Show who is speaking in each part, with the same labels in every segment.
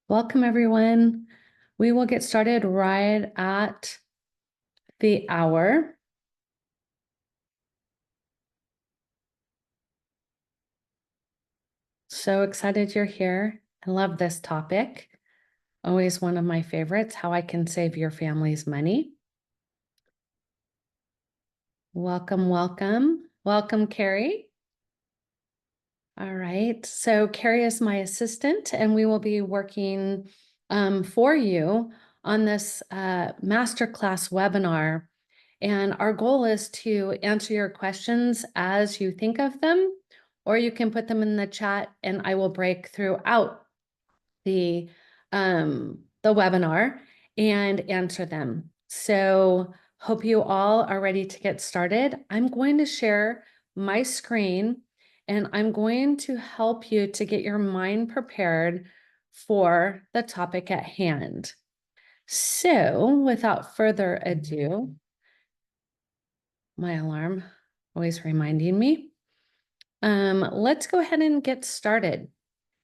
Speaker 1: Welcome, everyone. We will get started right at the hour. So excited you're here. I love this topic. Always one of my favorites, how I can save your family's money. Welcome, welcome. Welcome, Carrie. All right. So Carrie is my assistant, and we will be working for you on this masterclass webinar. And our goal is to answer your questions as you think of them, or you can put them in the chat and I will break throughout the webinar and answer them. So hope you all are ready to get started. I'm going to share my screen and I'm going to help you to get your mind prepared for the topic at hand. So without further ado, my alarm always reminding me. Let's go ahead and get started.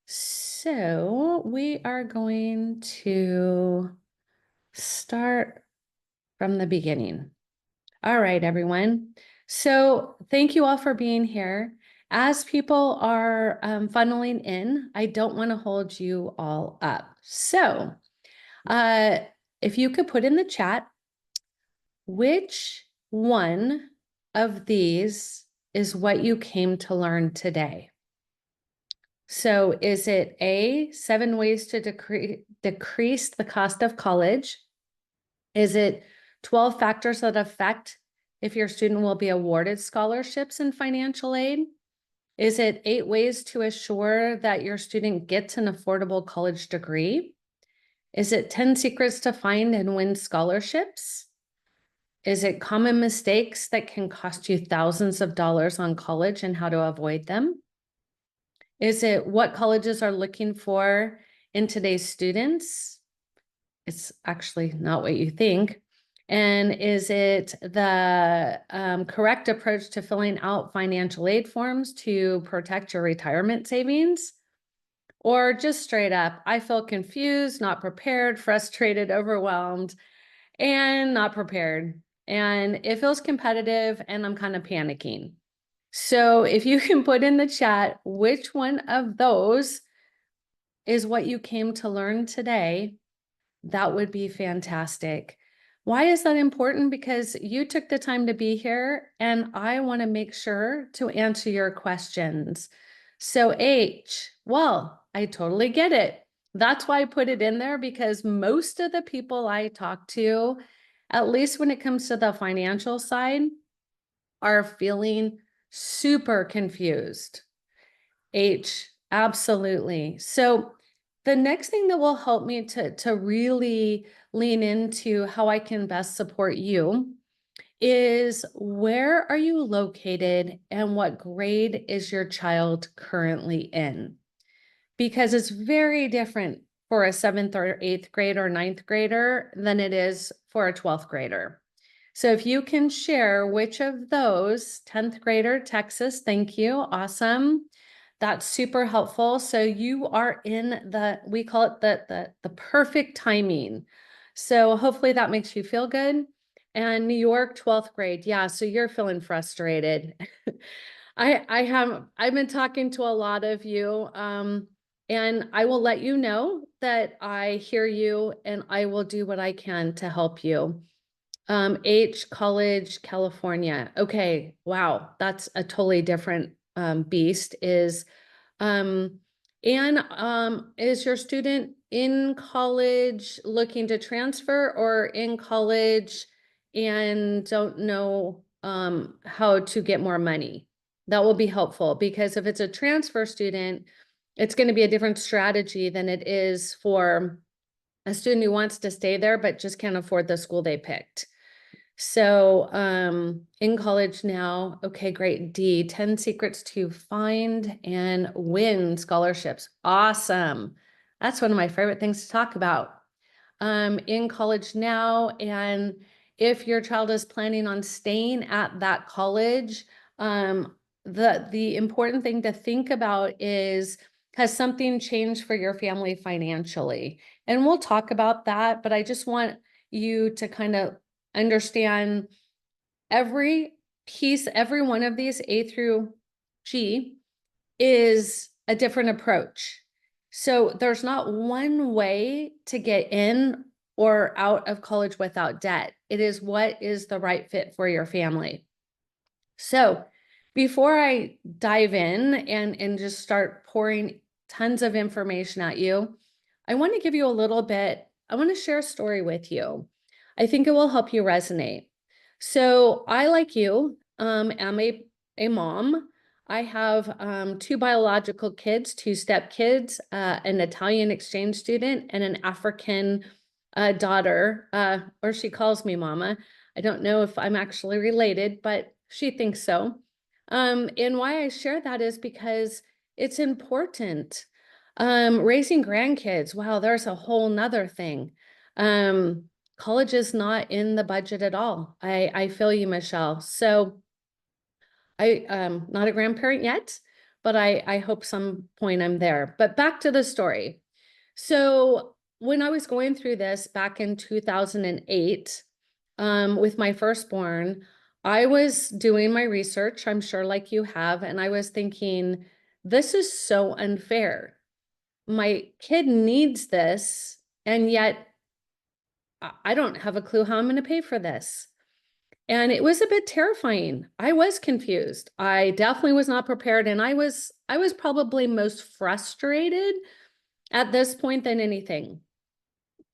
Speaker 1: So we are going to start from the beginning. All right, everyone. So thank you all for being here. As people are funneling in, I don't want to hold you all up. So if you could put in the chat, which one of these is what you came to learn today? So is it A, 7 ways to decrease the cost of college? Is it 12 factors that affect if your student will be awarded scholarships and financial aid? Is it 8 ways to assure that your student gets an affordable college degree? Is it 10 secrets to find and win scholarships? Is it common mistakes that can cost you thousands of dollars on college and how to avoid them? Is it what colleges are looking for in today's students? It's actually not what you think. And is it the correct approach to filling out financial aid forms to protect your retirement savings? Or just straight up, I feel confused, not prepared, frustrated, overwhelmed, and not prepared. And it feels competitive and I'm kind of panicking. So if you can put in the chat, which one of those is what you came to learn today, that would be fantastic. Why is that important? Because you took the time to be here and I want to make sure to answer your questions. So H, well, I totally get it. That's why I put it in there, because most of the people I talk to, at least when it comes to the financial side, are feeling super confused. H, absolutely. So the next thing that will help me to really lean into how I can best support you is, where are you located and what grade is your child currently in? Because it's very different for a 7th or 8th grade or 9th grader than it is for a 12th grader. So if you can share which of those, 10th grader, Texas, thank you, awesome. That's super helpful. So you are in the, we call it the perfect timing. So hopefully that makes you feel good. And New York, 12th grade. Yeah, so you're feeling frustrated. I've been talking to a lot of you, and I will let you know that I hear you and I will do what I can to help you. H, College, California. Okay, wow, that's a totally different beast. Is is your student in college looking to transfer, or in college and don't know how to get more money? That will be helpful, because if it's a transfer student, it's going to be a different strategy than it is for a student who wants to stay there but just can't afford the school they picked. So in college now, okay, great. D, 10 secrets to find and win scholarships. Awesome. That's one of my favorite things to talk about. In college now, and if your child is planning on staying at that college, the important thing to think about is Has something changed for your family financially? And we'll talk about that, but I just want you to kind of understand every piece, every one of these A through G is a different approach. So there's not one way to get in or out of college without debt. It is what is the right fit for your family. So before I dive in and just start pouring tons of information at you, I want to give you a little bit, I want to share a story with you. I think it will help you resonate. So I, like you, am a mom. I have two biological kids, two stepkids, an Italian exchange student, and an African daughter, or she calls me mama. I don't know if I'm actually related, but she thinks so. And why I share that is because it's important. Raising grandkids, wow, there's a whole nother thing. College is not in the budget at all. I feel you, Michelle. So I'm not a grandparent yet, but I hope some point I'm there. But back to the story. So when I was going through this back in 2008, with my firstborn, I was doing my research, I'm sure like you have, and I was thinking, this is so unfair. My kid needs this, and yet I don't have a clue how I'm going to pay for this. And it was a bit terrifying. I was confused. I definitely was not prepared, and I was probably most frustrated at this point than anything.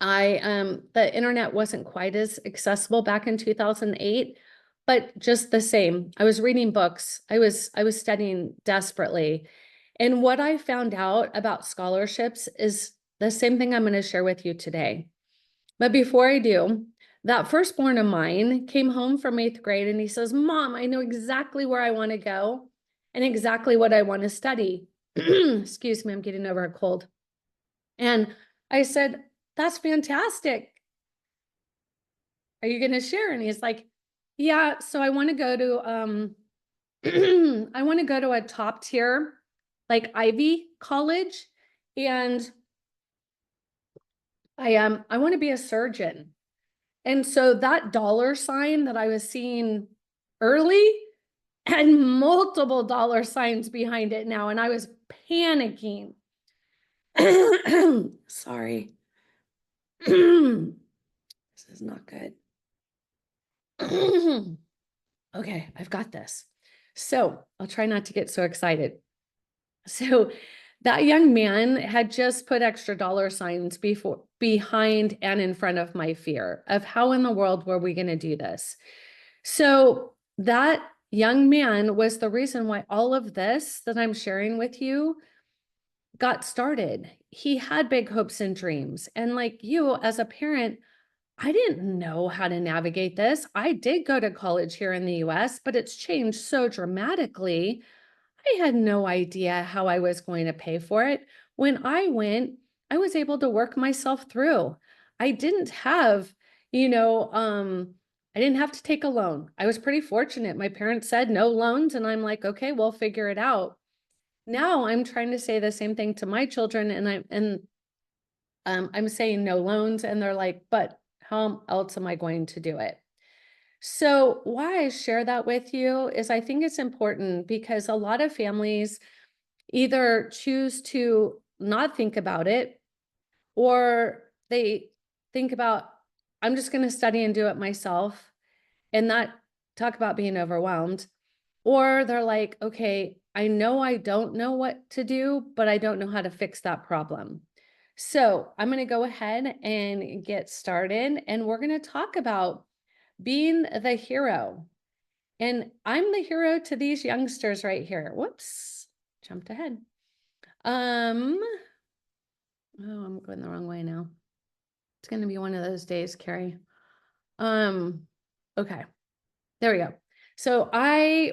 Speaker 1: The internet wasn't quite as accessible back in 2008, but just the same, I was reading books. I was studying desperately. And what I found out about scholarships is the same thing I'm going to share with you today. But before I do, that firstborn of mine came home from 8th grade and he says, Mom, I know exactly where I want to go and exactly what I want to study. Excuse me, I'm getting over a cold. And I said, that's fantastic. Are you going to share? And he's like, yeah, so I want to go to, I want to go to a top tier, like Ivy college. And I want to be a surgeon. And so that dollar sign that I was seeing early had multiple dollar signs behind it now. And I was panicking. Sorry. This is not good. Okay, I've got this. So I'll try not to get so excited. So that young man had just put extra dollar signs behind and in front of my fear of how in the world were we going to do this. So that young man was the reason why all of this that I'm sharing with you got started. He had big hopes and dreams. And like you, as a parent, I didn't know how to navigate this. I did go to college here in the US, but it's changed so dramatically. I had no idea how I was going to pay for it. When I went, I was able to work myself through. I didn't have, I didn't have to take a loan. I was pretty fortunate. My parents said no loans, and I'm like, okay, we'll figure it out. Now I'm trying to say the same thing to my children, and I'm saying no loans, and they're like, but how else am I going to do it? So why I share that with you is I think it's important because a lot of families either choose to not think about it, or they think about, I'm just going to study and do it myself, and not talk about being overwhelmed. Or they're like, okay, I know I don't know what to do, but I don't know how to fix that problem. So I'm going to go ahead and get started, and we're going to talk about being the hero. And I'm the hero to these youngsters right here. Whoops, jumped ahead. Oh, I'm going the wrong way now. It's going to be one of those days, Carrie. Okay, there we go. So I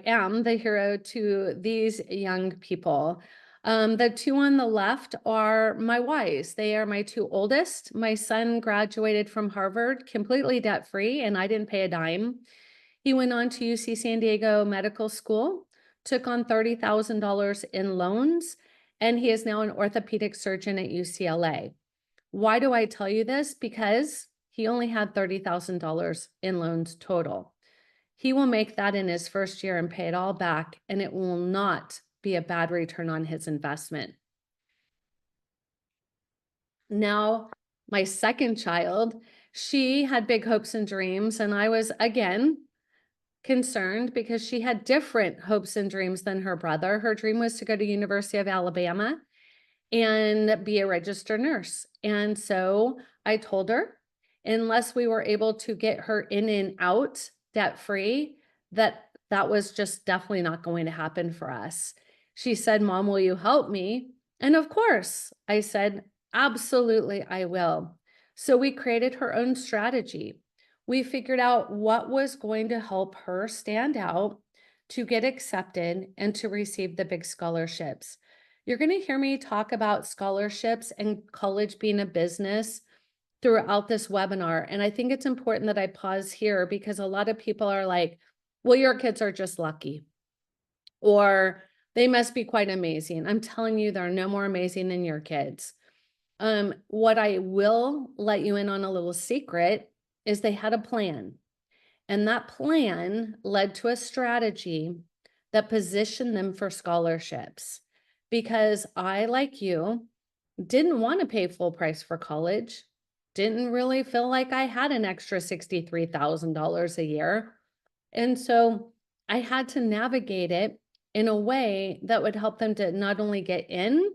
Speaker 1: am the hero to these young people. The two on the left are my Ys. They are my two oldest. My son graduated from Harvard completely debt-free, and I didn't pay a dime. He went on to UC San Diego Medical School, took on $30,000 in loans, and he is now an orthopedic surgeon at UCLA. Why do I tell you this? Because he only had $30,000 in loans total. He will make that in his first year and pay it all back, and it will not be a bad return on his investment. Now, my second child, she had big hopes and dreams, and I was again concerned because she had different hopes and dreams than her brother. Her dream was to go to University of Alabama and be a registered nurse. And so I told her, unless we were able to get her in and out debt free, that was just definitely not going to happen for us. She said, "Mom, will you help me?" And of course, I said, "Absolutely, I will." So we created her own strategy. We figured out what was going to help her stand out, to get accepted, and to receive the big scholarships. You're going to hear me talk about scholarships and college being a business throughout this webinar. And I think it's important that I pause here because a lot of people are like, well, your kids are just lucky, or they must be quite amazing. I'm telling you, they're no more amazing than your kids. What I will let you in on a little secret is they had a plan. And that plan led to a strategy that positioned them for scholarships. Because I, like you, didn't want to pay full price for college, didn't really feel like I had an extra $63,000 a year. And so I had to navigate it in a way that would help them to not only get in,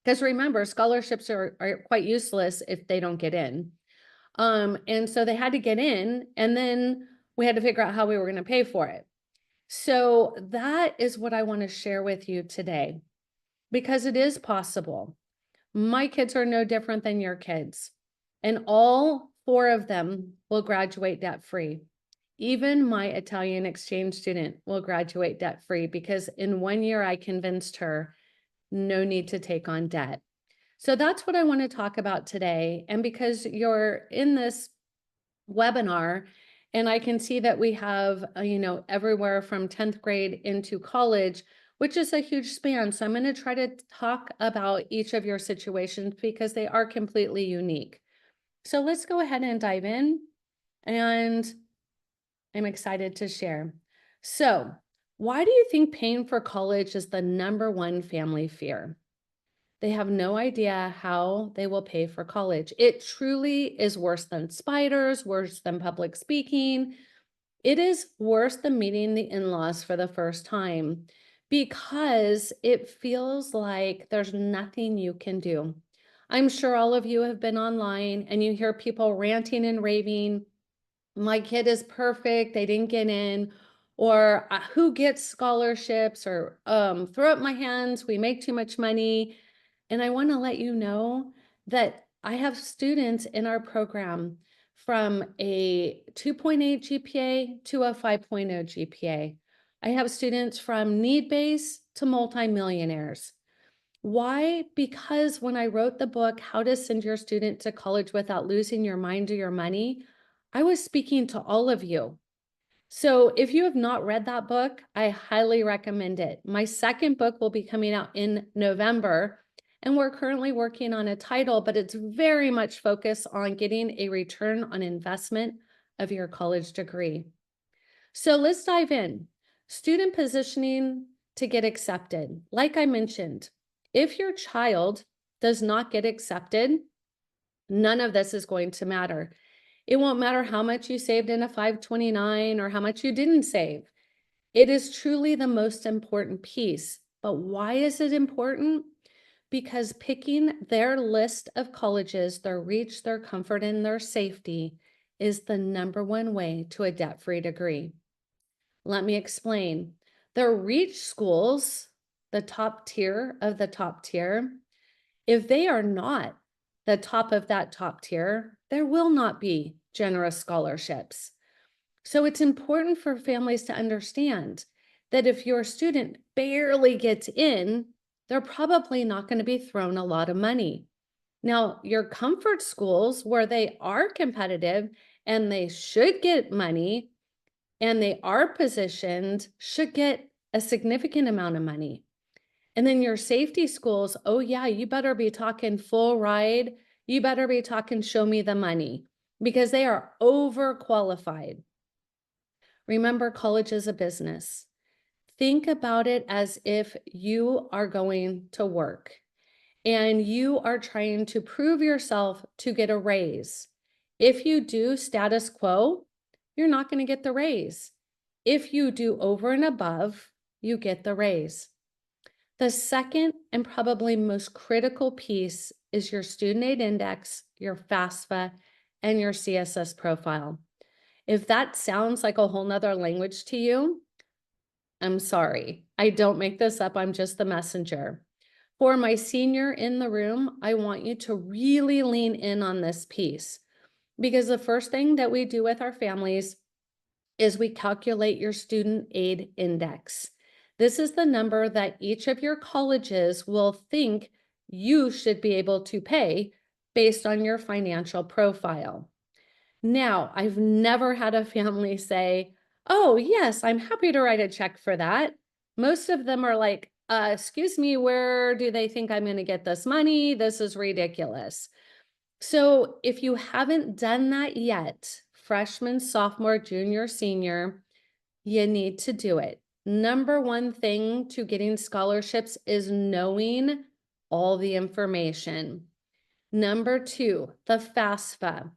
Speaker 1: because remember, scholarships are quite useless if they don't get in. And so they had to get in, and then we had to figure out how we were going to pay for it. So that is what I want to share with you today, because it is possible. My kids are no different than your kids, and all four of them will graduate debt free. Even my Italian exchange student will graduate debt free because in 1 year I convinced her no need to take on debt. So that's what I want to talk about today. And because you're in this webinar, and I can see that we have, everywhere from 10th grade into college, which is a huge span. So I'm going to try to talk about each of your situations because they are completely unique. So let's go ahead and dive in, and I'm excited to share. So, why do you think paying for college is the #1 family fear? They have no idea how they will pay for college. It truly is worse than spiders, worse than public speaking. It is worse than meeting the in-laws for the first time because it feels like there's nothing you can do. I'm sure all of you have been online and you hear people ranting and raving, my kid is perfect, they didn't get in, or who gets scholarships, or throw up my hands, we make too much money. And I want to let you know that I have students in our program from a 2.8 GPA to a 5.0 GPA. I have students from need-based to multimillionaires. Why? Because when I wrote the book, How to Send Your Student to College Without Losing Your Mind or Your Money, I was speaking to all of you. So if you have not read that book, I highly recommend it. My second book will be coming out in November, and we're currently working on a title, but it's very much focused on getting a return on investment of your college degree. So let's dive in. Student positioning to get accepted. Like I mentioned, if your child does not get accepted, none of this is going to matter. It won't matter how much you saved in a 529 or how much you didn't save. It is truly the most important piece. But why is it important? Because picking their list of colleges, their reach, their comfort, and their safety is the #1 way to a debt-free degree. Let me explain. Their reach schools, the top tier of the top tier, if they are not the top of that top tier, there will not be generous scholarships. So it's important for families to understand that if your student barely gets in, they're probably not going to be thrown a lot of money. Now, your comfort schools, where they are competitive and they should get money and they are positioned, should get a significant amount of money. And then your safety schools, oh yeah, you better be talking full ride. You better be talking show me the money because they are overqualified. Remember, college is a business. Think about it as if you are going to work and you are trying to prove yourself to get a raise. If you do status quo, you're not going to get the raise. If you do over and above, you get the raise. The second and probably most critical piece is your student aid index, your FAFSA, and your CSS profile. If that sounds like a whole nother language to you, I'm sorry. I don't make this up. I'm just the messenger. For my senior in the room, I want you to really lean in on this piece because the first thing that we do with our families is we calculate your student aid index. This is the number that each of your colleges will think you should be able to pay based on your financial profile. Now, I've never had a family say, oh, yes, I'm happy to write a check for that. Most of them are like, excuse me, where do they think I'm going to get this money? This is ridiculous. So if you haven't done that yet, freshman, sophomore, junior, senior, you need to do it. Number one thing to getting scholarships is knowing all the information. Number two, the FAFSA.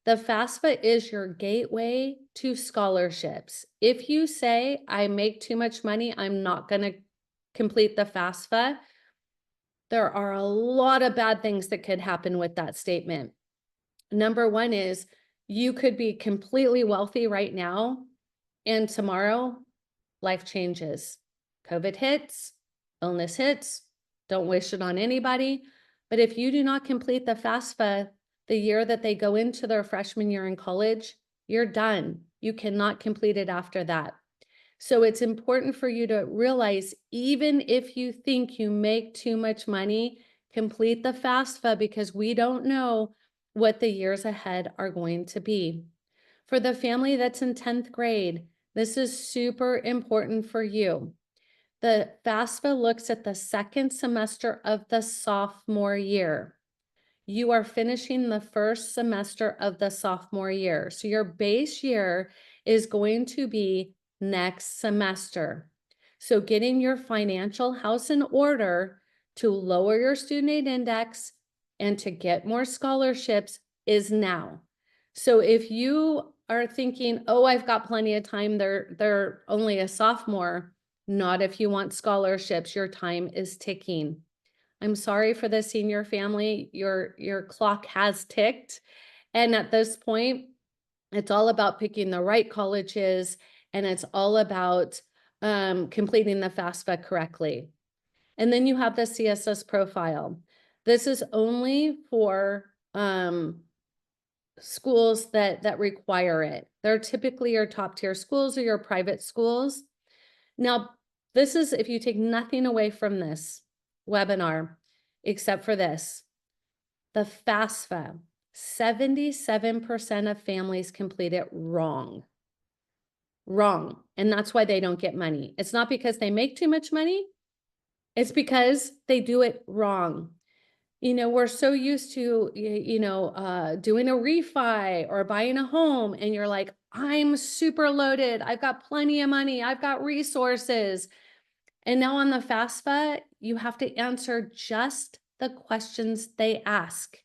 Speaker 1: The FAFSA is your gateway to scholarships. If you say, I make too much money, I'm not going to complete the FAFSA, there are a lot of bad things that could happen with that statement. Number one is you could be completely wealthy right now, and tomorrow life changes. COVID hits, illness hits, don't wish it on anybody. But if you do not complete the FAFSA the year that they go into their freshman year in college, you're done. You cannot complete it after that. So it's important for you to realize, even if you think you make too much money, complete the FAFSA because we don't know what the years ahead are going to be. For the family that's in 10th grade, this is super important for you. The FAFSA looks at the second semester of the sophomore year. You are finishing the first semester of the sophomore year. So your base year is going to be next semester. So getting your financial house in order to lower your student aid index and to get more scholarships is now. So if you are thinking, oh, I've got plenty of time, they're only a sophomore, not if you want scholarships, your time is ticking. I'm sorry for the senior family, your clock has ticked. And at this point, it's all about picking the right colleges and it's all about completing the FAFSA correctly. And then you have the CSS profile. This is only for schools that require it. They're typically your top tier schools or your private schools. Now, this is if you take nothing away from this webinar, except for this, the FAFSA, 77% of families complete it wrong. Wrong. And that's why they don't get money. It's not because they make too much money. It's because they do it wrong. You know, we're so used to, doing a refi or buying a home and you're like, I'm super loaded. I've got plenty of money. I've got resources. And now on the FAFSA, you have to answer just the questions they ask.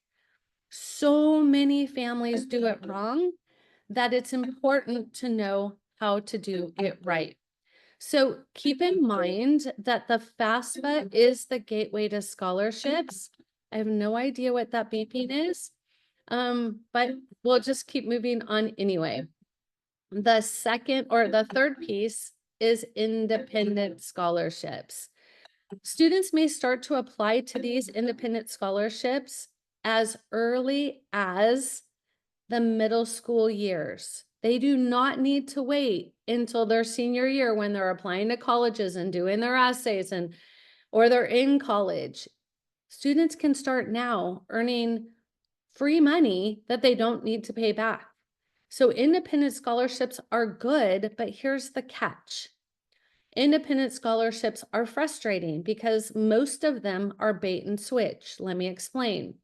Speaker 1: So many families do it wrong that it's important to know how to do it right. So keep in mind that the FAFSA is the gateway to scholarships. I have no idea what that beeping is, but we'll just keep moving on anyway. The second or the third piece is independent scholarships. Students may start to apply to these independent scholarships as early as the middle school years. They do not need to wait until their senior year when they're applying to colleges and doing their essays or they're in college. Students can start now earning free money that they don't need to pay back. So independent scholarships are good, but here's the catch. Independent scholarships are frustrating because most of them are bait and switch. Let me explain.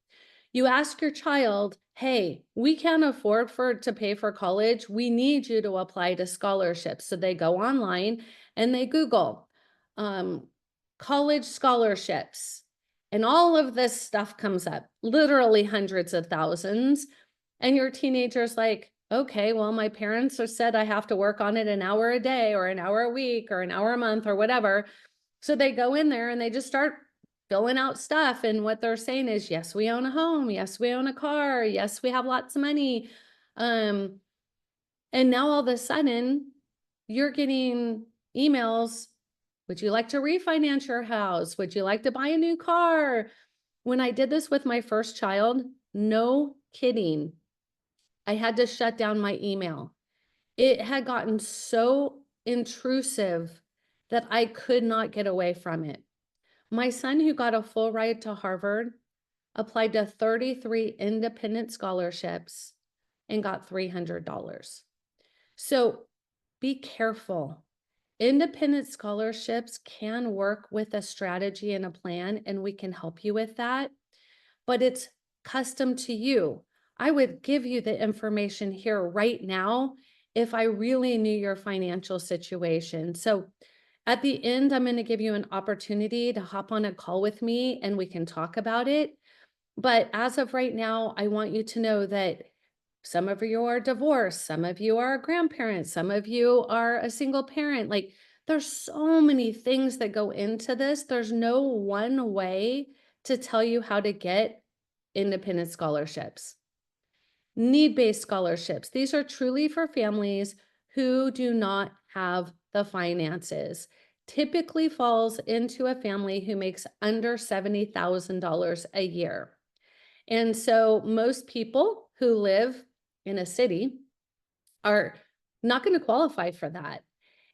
Speaker 1: You ask your child, hey, we can't afford to pay for college. We need you to apply to scholarships. So they go online and they Google um, college scholarships, and all of this stuff comes up, literally hundreds of thousands. And your teenager's like, okay, well, my parents have said I have to work on it an hour a day or an hour a week or an hour a month or whatever. So they go in there and they just start filling out stuff. And what they're saying is, yes, we own a home. Yes, we own a car. Yes, we have lots of money. Um, and now all of a sudden you're getting emails. Would you like to refinance your house? Would you like to buy a new car? When I did this with my first child, no kidding, I had to shut down my email. It had gotten so intrusive that I could not get away from it. My son, who got a full ride to Harvard, applied to 33 independent scholarships and got $300. So be careful. Independent scholarships can work with a strategy and a plan, and we can help you with that, but it's custom to you. I would give you the information here right now if I really knew your financial situation. So at the end, I'm going to give you an opportunity to hop on a call with me and we can talk about it. But as of right now, I want you to know that some of you are divorced, some of you are grandparents, some of you are a single parent. Like there's so many things that go into this. There's no one way to tell you how to get independent scholarships. Need-based scholarships. These are truly for families who do not have the finances. Typically falls into a family who makes under $70,000 a year. And so most people who live in a city are not going to qualify for that.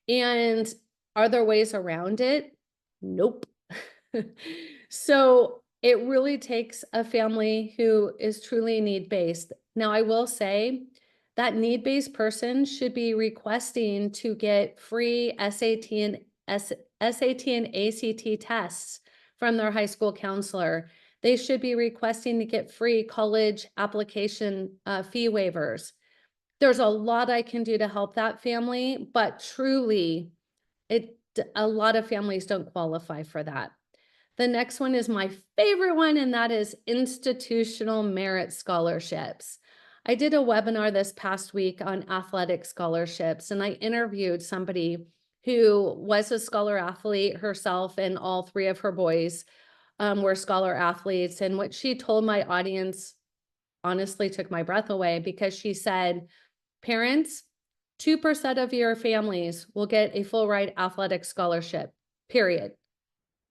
Speaker 1: And are there ways around it? Nope. So it really takes a family who is truly need-based. Now, I will say that need-based person should be requesting to get free SAT and ACT tests from their high school counselor. They should be requesting to get free college application fee waivers. There's a lot I can do to help that family, but truly, a lot of families don't qualify for that. The next one is my favorite one, and that is institutional merit scholarships. I did a webinar this past week on athletic scholarships, and I interviewed somebody who was a scholar athlete herself, and all three of her boys were scholar athletes. And what she told my audience honestly took my breath away, because she said, parents, 2% of your families will get a full ride athletic scholarship, period.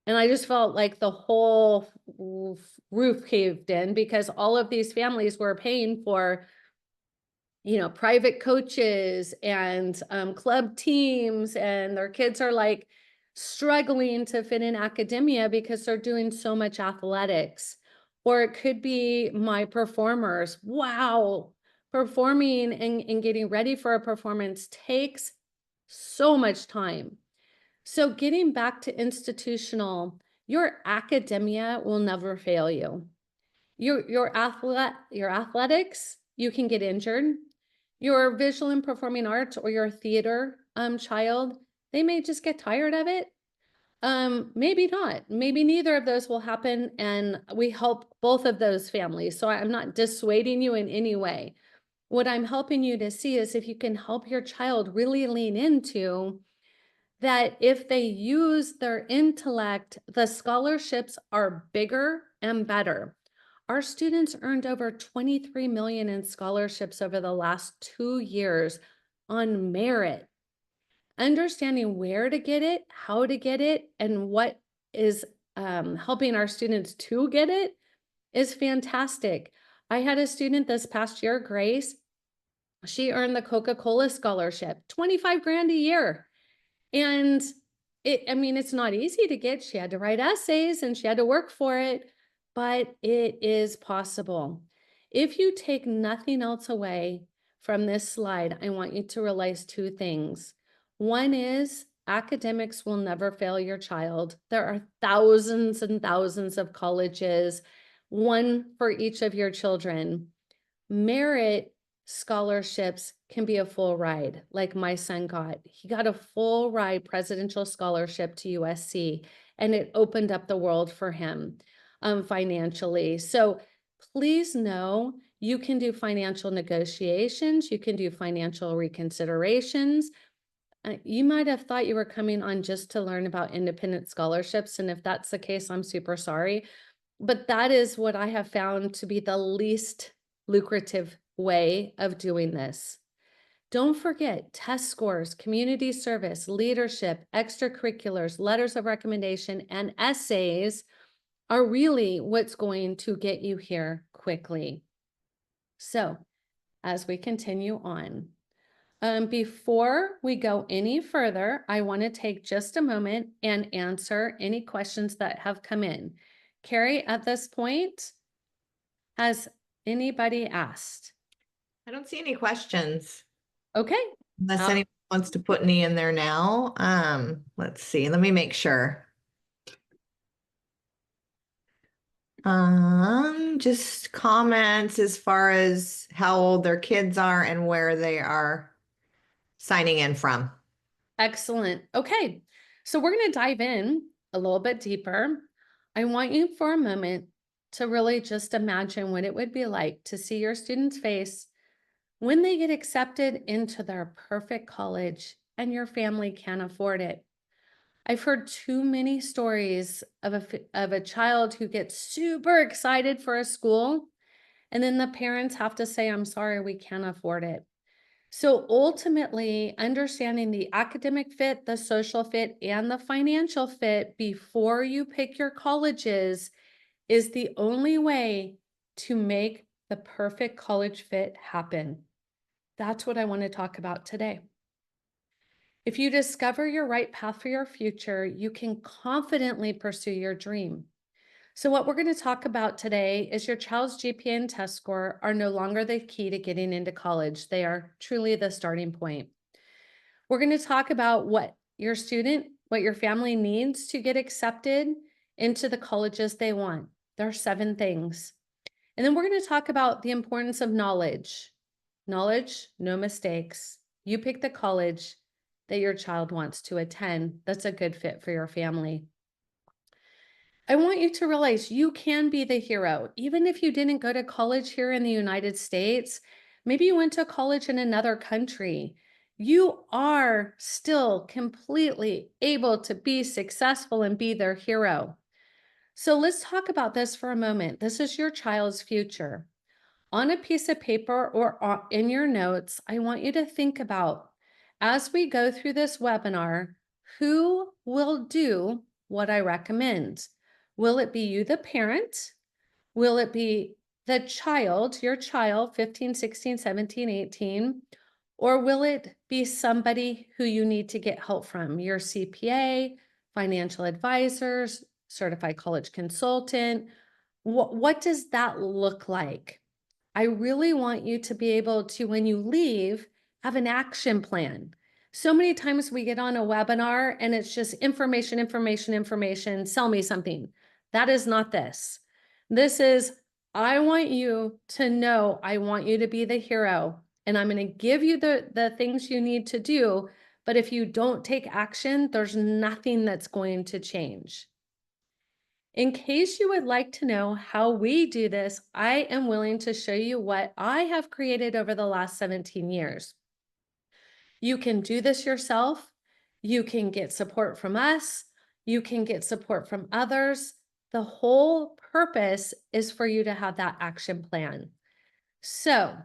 Speaker 1: And I just felt like the whole roof caved in, because all of these families were paying for, private coaches and club teams, and their kids are like struggling to fit in academia because they're doing so much athletics. Or it could be my performers. Wow, performing and getting ready for a performance takes so much time. So getting back to institutional, your academia will never fail you. Your athletics, you can get injured. Your visual and performing arts or your theater child, they may just get tired of it. Maybe not. Maybe neither of those will happen, and we help both of those families. So I'm not dissuading you in any way. What I'm helping you to see is if you can help your child really lean into that, if they use their intellect, the scholarships are bigger and better. Our students earned over 23 million in scholarships over the last 2 years on merit. Understanding where to get it, how to get it, and what is helping our students to get it is fantastic. I had a student this past year, Grace. She earned the Coca-Cola scholarship, 25 grand a year. And it's not easy to get. She had to write essays and she had to work for it, but it is possible. If you take nothing else away from this slide, I want you to realize two things. One is academics will never fail your child. There are thousands and thousands of colleges, one for each of your children. Merit scholarships can be a full ride, like my son got. He got a full ride presidential scholarship to USC, and it opened up the world for him financially. So please know you can do financial negotiations, you can do financial reconsiderations. You might have thought you were coming on just to learn about independent scholarships. And if that's the case, I'm super sorry. But that is what I have found to be the least lucrative way of doing this. Don't forget test scores, community service, leadership, extracurriculars, letters of recommendation, and essays are really what's going to get you here quickly. So as we continue on, before we go any further, I want to take just a moment and answer any questions that have come in. Carrie, at this point, has anybody asked?
Speaker 2: I don't see any questions.
Speaker 1: Okay.
Speaker 2: Unless anyone wants to put any in there now. Let's see. Let me make sure. Just comments as far as how old their kids are and where they are signing in from.
Speaker 1: Excellent. Okay. So we're going to dive in a little bit deeper. I want you for a moment to really just imagine what it would be like to see your student's face when they get accepted into their perfect college and your family can't afford it. I've heard too many stories of a child who gets super excited for a school, and then the parents have to say, I'm sorry, we can't afford it. So ultimately, understanding the academic fit, the social fit, and the financial fit before you pick your colleges is the only way to make the perfect college fit happen. That's what I want to talk about today. If you discover your right path for your future, you can confidently pursue your dream. So what we're going to talk about today is your child's GPA and test score are no longer the key to getting into college. They are truly the starting point. We're going to talk about what your family needs to get accepted into the colleges they want. There are 7 things. And then we're going to talk about the importance of knowledge. Knowledge, no mistakes. You pick the college that your child wants to attend that's a good fit for your family. I want you to realize you can be the hero. Even if you didn't go to college here in the United States, maybe you went to college in another country. You are still completely able to be successful and be their hero. So let's talk about this for a moment. This is your child's future. On a piece of paper or in your notes, I want you to think about, as we go through this webinar, who will do what I recommend? Will it be you, the parent? Will it be the child, your child, 15, 16, 17, 18? Or will it be somebody who you need to get help from? Your CPA, financial advisors, certified college consultant? What does that look like? I really want you to be able to, when you leave, have an action plan. So many times we get on a webinar and it's just information, information, information, sell me something. That is not this. This is, I want you to know, I want you to be the hero, and I'm going to give you the things you need to do. But if you don't take action, there's nothing that's going to change. In case you would like to know how we do this, I am willing to show you what I have created over the last 17 years. You can do this yourself. You can get support from us. You can get support from others. The whole purpose is for you to have that action plan. So,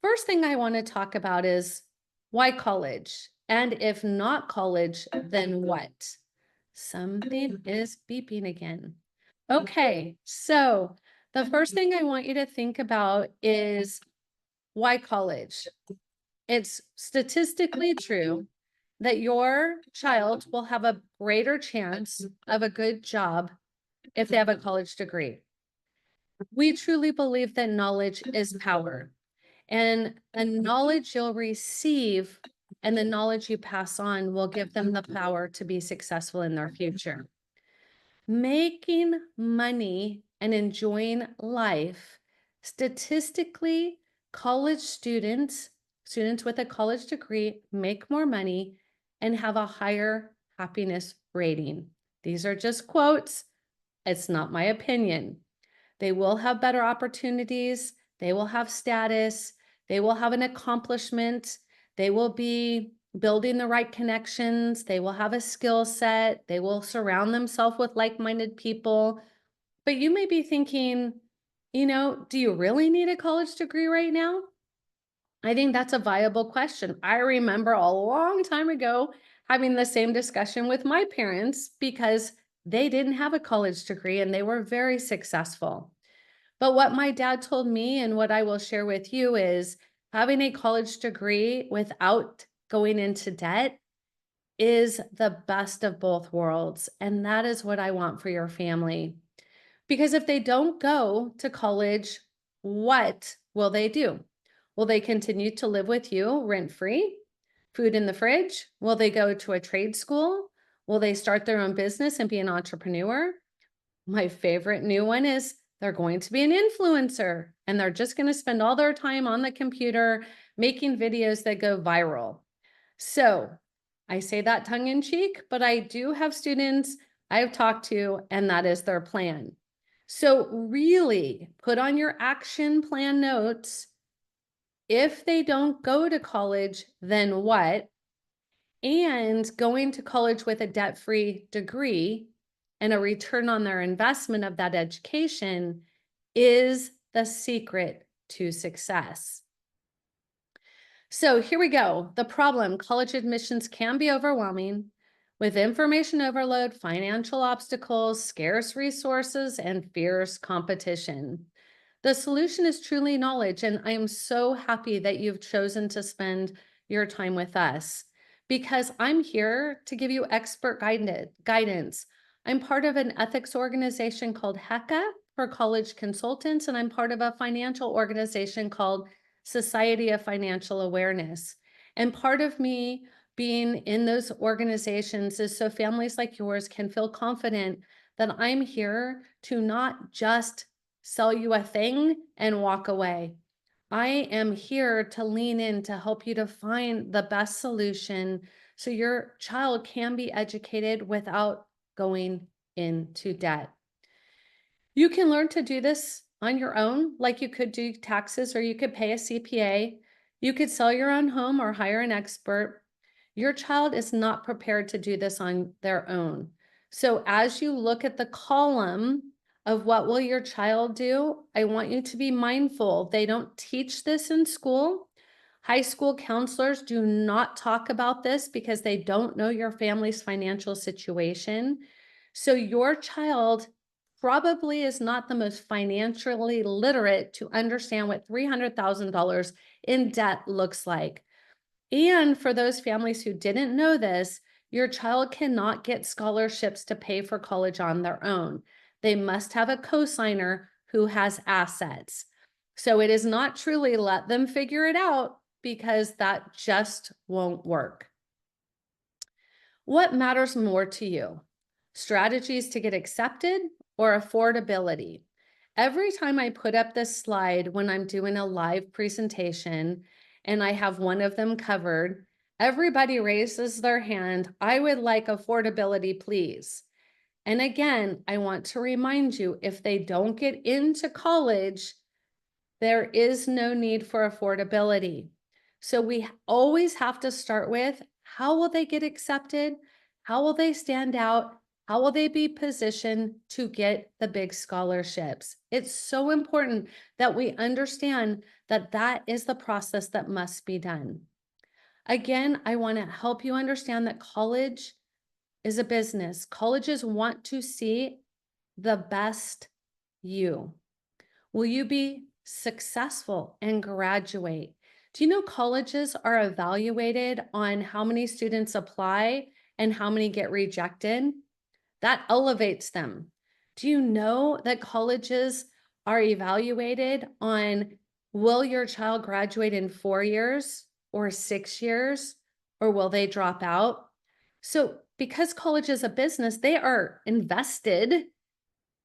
Speaker 1: first thing I want to talk about is why college? And if not college, then what? Something is beeping again. Okay, so the first thing I want you to think about is why college? It's statistically true that your child will have a greater chance of a good job if they have a college degree. We truly believe that knowledge is power, and the knowledge you'll receive and the knowledge you pass on will give them the power to be successful in their future. Making money and enjoying life. Statistically, college students with a college degree make more money and have a higher happiness rating. These are just quotes. It's not my opinion. They will have better opportunities. They will have status. They will have an accomplishment. They will be building the right connections. They will have a skill set. They will surround themselves with like-minded people. But you may be thinking, do you really need a college degree right now? I think that's a viable question. I remember a long time ago having the same discussion with my parents because they didn't have a college degree and they were very successful. But what my dad told me and what I will share with you is having a college degree without going into debt is the best of both worlds. And that is what I want for your family. Because if they don't go to college, what will they do? Will they continue to live with you rent free? Food in the fridge? Will they go to a trade school? Will they start their own business and be an entrepreneur? My favorite new one is they're going to be an influencer and they're just going to spend all their time on the computer making videos that go viral. So I say that tongue in cheek, but I do have students I've talked to, and that is their plan. So really put on your action plan notes. If they don't go to college, then what? And going to college with a debt-free degree and a return on their investment of that education is the secret to success. So here we go. The problem: college admissions can be overwhelming with information overload, financial obstacles, scarce resources, and fierce competition. The solution is truly knowledge, and I am so happy that you've chosen to spend your time with us because I'm here to give you expert guidance. I'm part of an ethics organization called HECA for college consultants, and I'm part of a financial organization called Society of Financial Awareness. And part of me being in those organizations is so families like yours can feel confident that I'm here to not just sell you a thing and walk away. I am here to lean in to help you to find the best solution so your child can be educated without going into debt. You can learn to do this on your own, like you could do taxes or you could pay a CPA. You could sell your own home or hire an expert. Your child is not prepared to do this on their own. So as you look at the column of what will your child do, I want you to be mindful. They don't teach this in school. High school counselors do not talk about this because they don't know your family's financial situation. So your child probably is not the most financially literate to understand what $300,000 in debt looks like. And for those families who didn't know this, your child cannot get scholarships to pay for college on their own. They must have a cosigner who has assets. So it is not truly let them figure it out because that just won't work. What matters more to you? Strategies to get accepted or affordability? Every time I put up this slide when I'm doing a live presentation and I have one of them covered, everybody raises their hand. I would like affordability, please. And again, I want to remind you, if they don't get into college, there is no need for affordability. So we always have to start with, how will they get accepted? How will they stand out? How will they be positioned to get the big scholarships? It's so important that we understand that that is the process that must be done. Again, I want to help you understand that college is a business. Colleges want to see the best you. Will you be successful and graduate? Do you know colleges are evaluated on how many students apply and how many get rejected? That elevates them. Do you know that colleges are evaluated on, will your child graduate in 4 years or 6 years or will they drop out? So, because college is a business, they are invested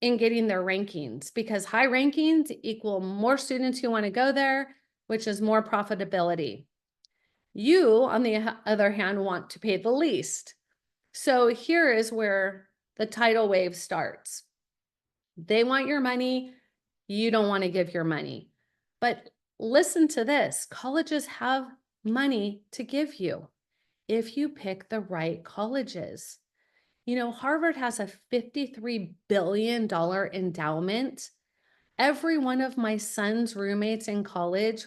Speaker 1: in getting their rankings because high rankings equal more students who want to go there, which is more profitability. You, on the other hand, want to pay the least. So here is where the tidal wave starts. They want your money. You don't want to give your money. But listen to this, colleges have money to give you if you pick the right colleges. You know, Harvard has a $53 billion endowment. Every one of my son's roommates in college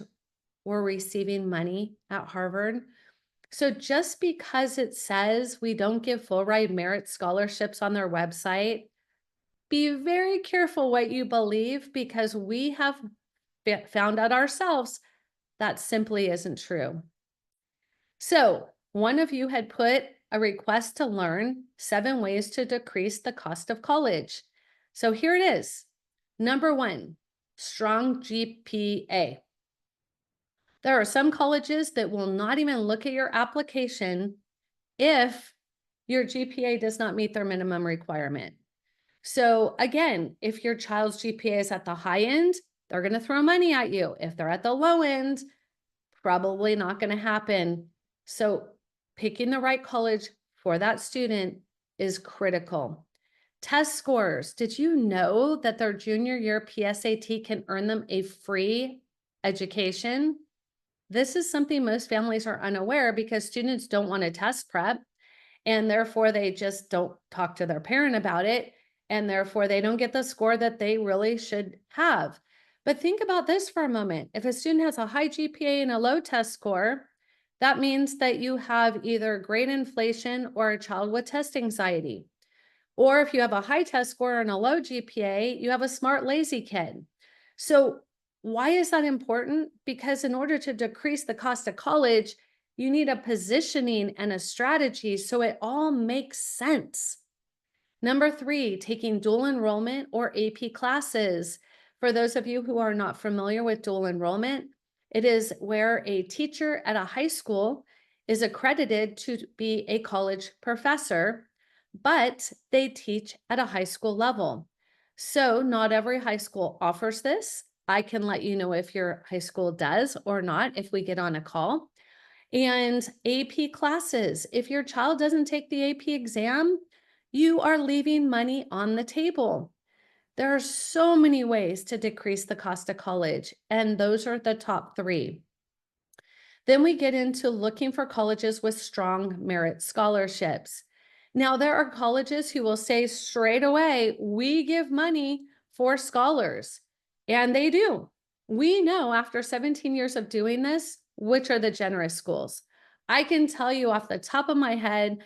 Speaker 1: were receiving money at Harvard. So just because it says we don't give full ride merit scholarships on their website, be very careful what you believe because we have found out ourselves that simply isn't true. So one of you had put a request to learn 7 ways to decrease the cost of college. So here it is. Number 1, strong GPA. There are some colleges that will not even look at your application if your GPA does not meet their minimum requirement. So again, if your child's GPA is at the high end, they're going to throw money at you. If they're at the low end, probably not going to happen. So picking the right college for that student is critical. Test scores. Did you know that their junior year PSAT can earn them a free education? This is something most families are unaware because students don't want to test prep and therefore they just don't talk to their parent about it. And therefore they don't get the score that they really should have. But think about this for a moment. If a student has a high GPA and a low test score, that means that you have either grade inflation or a child with test anxiety. Or if you have a high test score and a low GPA, you have a smart, lazy kid. So why is that important? Because in order to decrease the cost of college, you need a positioning and a strategy so it all makes sense. Number 3, taking dual enrollment or AP classes. For those of you who are not familiar with dual enrollment, it is where a teacher at a high school is accredited to be a college professor, but they teach at a high school level. So not every high school offers this. I can let you know if your high school does or not if we get on a call. And AP classes. If your child doesn't take the AP exam, you are leaving money on the table. There are so many ways to decrease the cost of college, and those are the top 3. Then we get into looking for colleges with strong merit scholarships. Now, there are colleges who will say straight away, we give money for scholars, and they do. We know after 17 years of doing this, which are the generous schools. I can tell you off the top of my head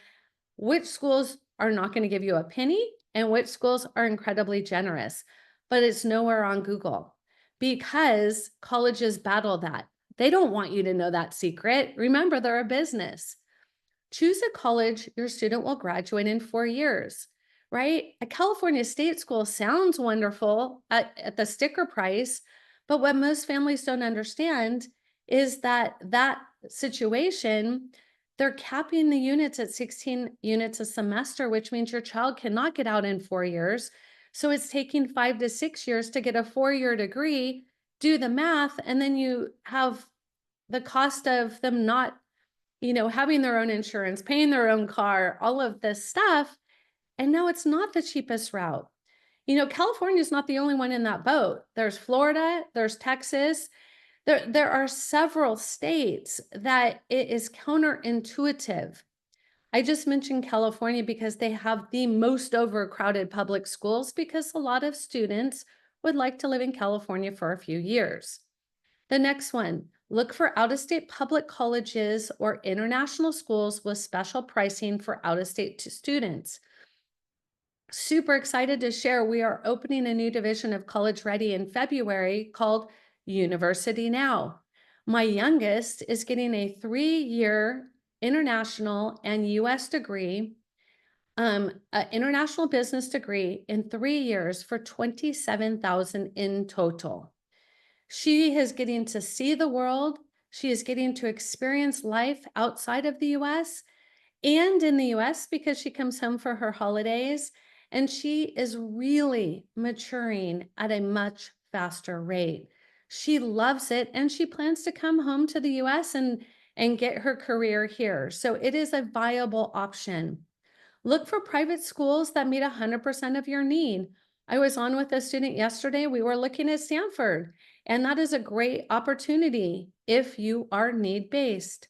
Speaker 1: which schools are not going to give you a penny and which schools are incredibly generous, but it's nowhere on Google because colleges battle that. They don't want you to know that secret. Remember, they're a business. Choose a college your student will graduate in 4 years, right? A California state school sounds wonderful at the sticker price, but what most families don't understand is that that situation, they're capping the units at 16 units a semester, which means your child cannot get out in 4 years. So it's taking 5 to 6 years to get a 4-year degree. Do the math, and then you have the cost of them not, having their own insurance, paying their own car, all of this stuff. And no, it's not the cheapest route. California is not the only one in that boat. There's Florida, there's Texas. There are several states that it is counterintuitive. I just mentioned California because they have the most overcrowded public schools because a lot of students would like to live in California for a few years. The next one, look for out-of-state public colleges or international schools with special pricing for out-of-state students. Super excited to share we are opening a new division of College Ready in February called University Now. My youngest is getting a 3-year international and US degree, an international business degree in 3 years for $27,000 in total. She is getting to see the world, She is getting to experience life outside of the US and in the US because she comes home for her holidays. And she is really maturing at a much faster rate. She loves it and she plans to come home to the US and get her career here. So it is a viable option. Look for private schools that meet 100% of your need. I was on with a student yesterday. We were looking at Stanford, and that is a great opportunity if you are need-based.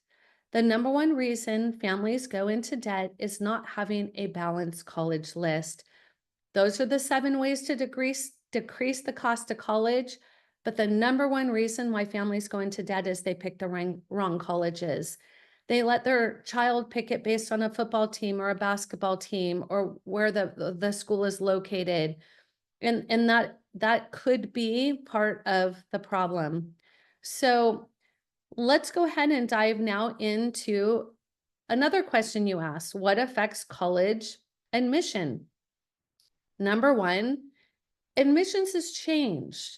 Speaker 1: The number one reason families go into debt is not having a balanced college list. Those are the 7 ways to decrease the cost of college. But the number one reason why families go into debt is they pick the wrong colleges. They let their child pick it based on a football team or a basketball team or where the school is located. And that could be part of the problem. So let's go ahead and dive now into another question you asked. What affects college admission? Number one, admissions has changed.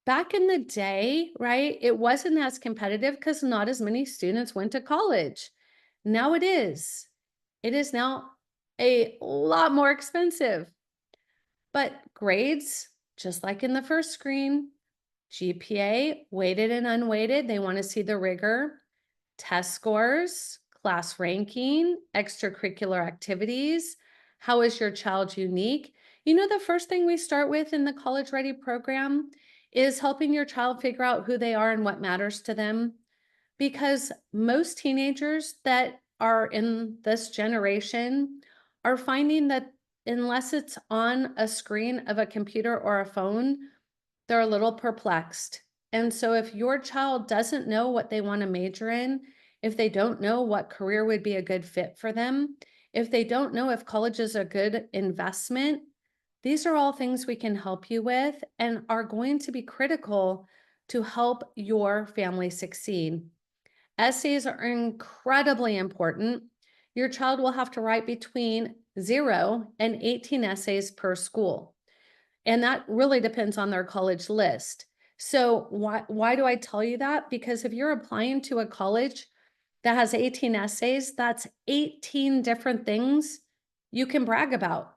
Speaker 1: Back in the day, right, it wasn't as competitive because not as many students went to college. Now it is. It is now a lot more expensive. But grades, just like in the first screen, GPA, weighted and unweighted, they want to see the rigor, test scores, class ranking, extracurricular activities. How is your child unique? You know, the first thing we start with in the College Ready program is helping your child figure out who they are and what matters to them. Because most teenagers that are in this generation are finding that unless it's on a screen of a computer or a phone, they're a little perplexed. And so if your child doesn't know what they want to major in, if they don't know what career would be a good fit for them, if they don't know if college is a good investment, these are all things we can help you with and are going to be critical to help your family succeed. Essays are incredibly important. Your child will have to write between 0 and 18 essays per school. And that really depends on their college list. So why do I tell you that? Because if you're applying to a college that has 18 essays, that's 18 different things you can brag about.